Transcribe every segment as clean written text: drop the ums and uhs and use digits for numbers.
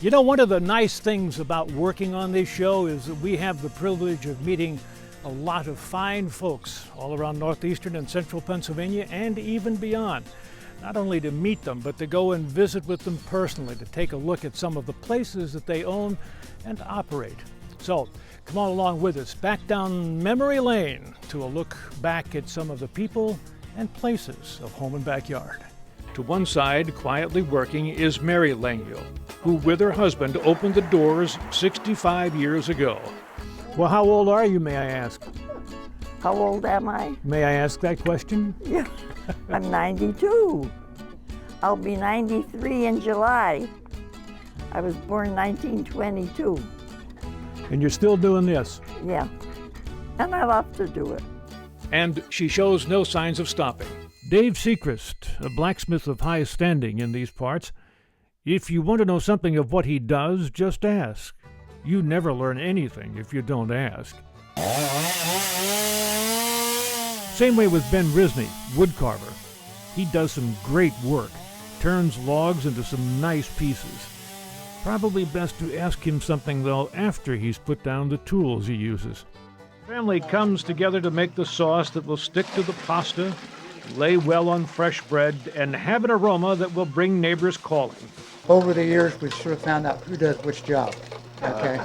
You know, one of the nice things about working on this show is that we have the privilege of meeting a lot of fine folks all around northeastern and central Pennsylvania and even beyond. Not only to meet them, but to go and visit with them personally, to take a look at some of the places that they own and operate. So come on along with us back down memory lane to a look back at some of the people and places of Home and Backyard. To one side, quietly working, is Mary Langhill, who with her husband opened the doors 65 years ago. Well, how old are you, may I ask? How old am I? May I ask that question? Yeah, I'm 92. I'll be 93 in July. I was born 1922. And you're still doing this? Yeah, and I love to do it. And she shows no signs of stopping. Dave Sechrist, a blacksmith of high standing in these parts. If you want to know something of what he does, just ask. You never learn anything if you don't ask. Same way with Ben Risney, woodcarver. He does some great work, turns logs into some nice pieces. Probably best to ask him something, though, after he's put down the tools he uses. Family comes together to make the sauce that will stick to the pasta, lay well on fresh bread, and have an aroma that will bring neighbors calling. Over the years, we've sort of found out who does which job, okay?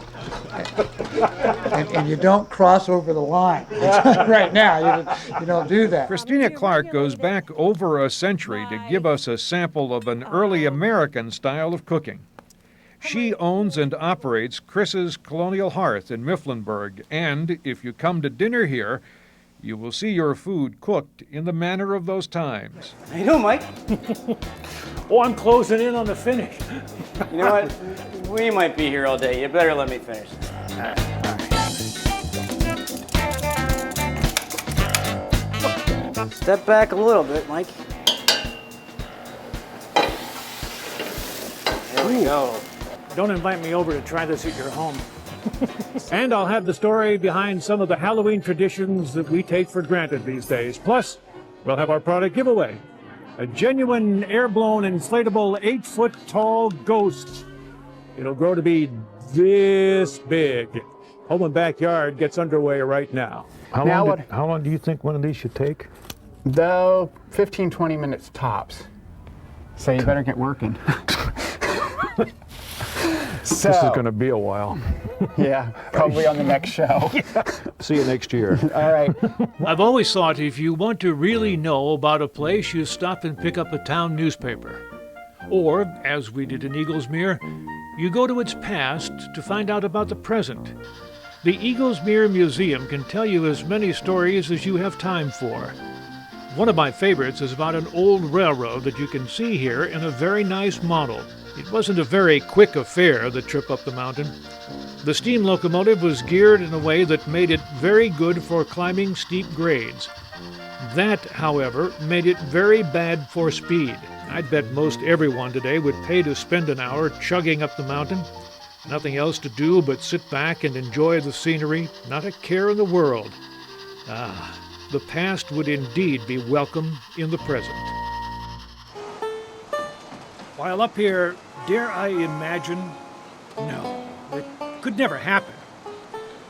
And you don't cross over the line. Right now, you don't do that. Christina Clark goes back over a century to give us a sample of an early American style of cooking. She owns and operates Chris's Colonial Hearth in Mifflinburg, and if you come to dinner here, you will see your food cooked in the manner of those times. How you doing, Mike? Oh, I'm closing in on the finish. You know what? We might be here all day. You better let me finish. Step back a little bit, Mike. There we go. Don't invite me over to try this at your home. And I'll have the story behind some of the Halloween traditions that we take for granted these days. Plus, we'll have our product giveaway. A genuine air-blown inflatable 8-foot tall ghost. It'll grow to be this big. Home and Backyard gets underway right now. How long do you think one of these should take? Though 15, 20 minutes tops. So you better get working. So, This is going to be a while. yeah, probably on the next show. See you next year. All right. I've always thought if you want to really know about a place, you stop and pick up a town newspaper. Or, as we did in Eaglesmere, you go to its past to find out about the present. The Eaglesmere Museum can tell you as many stories as you have time for. One of my favorites is about an old railroad that you can see here in a very nice model. It wasn't a very quick affair, the trip up the mountain. The steam locomotive was geared in a way that made it very good for climbing steep grades. That, however, made it very bad for speed. I'd bet most everyone today would pay to spend an hour chugging up the mountain. Nothing else to do but sit back and enjoy the scenery, not a care in the world. Ah, the past would indeed be welcome in the present. While up here, dare I imagine? No, it could never happen.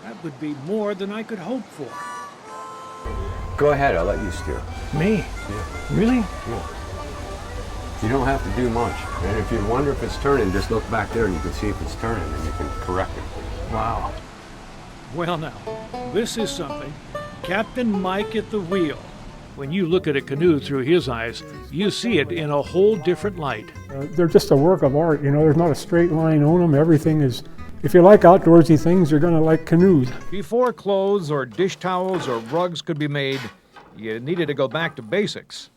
That would be more than I could hope for. Go ahead, I'll let you steer. Me? Yeah. Really? Yeah. You don't have to do much. And if you wonder if it's turning, just look back there and you can see if it's turning and you can correct it. Wow. Well now, this is something. Captain Mike at the wheel. When you look at a canoe through his eyes, you see it in a whole different light. They're just a work of art, you know, there's not a straight line on them. Everything is, if you like outdoorsy things, you're gonna like canoes. Before clothes or dish towels or rugs could be made, you needed to go back to basics.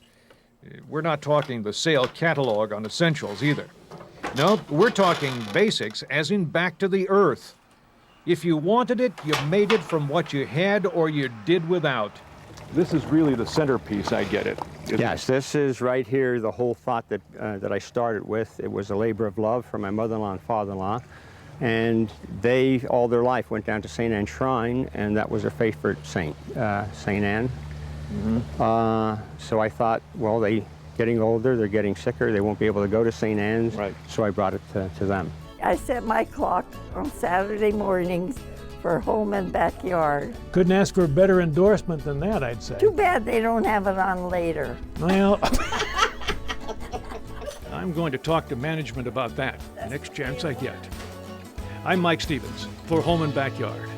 We're not talking the sale catalog on essentials either. No, we're talking basics as in back to the earth. If you wanted it, you made it from what you had or you did without. This is really the centerpiece, I get it. Yes, this is right here the whole thought that I started with. It was a labor of love for my mother-in-law and father-in-law. And they, all their life, went down to St. Anne's Shrine, and that was their favorite saint, St. Anne. Mm-hmm. So I thought, well, they getting older, they're getting sicker, they won't be able to go to St. Anne's, right. So I brought it to them. I set my clock on Saturday mornings for home and backyard. Couldn't ask for a better endorsement than that, I'd say. Too bad they don't have it on later. Well, I'm going to talk to management about that the next chance I get. I'm Mike Stevens for Home and Backyard.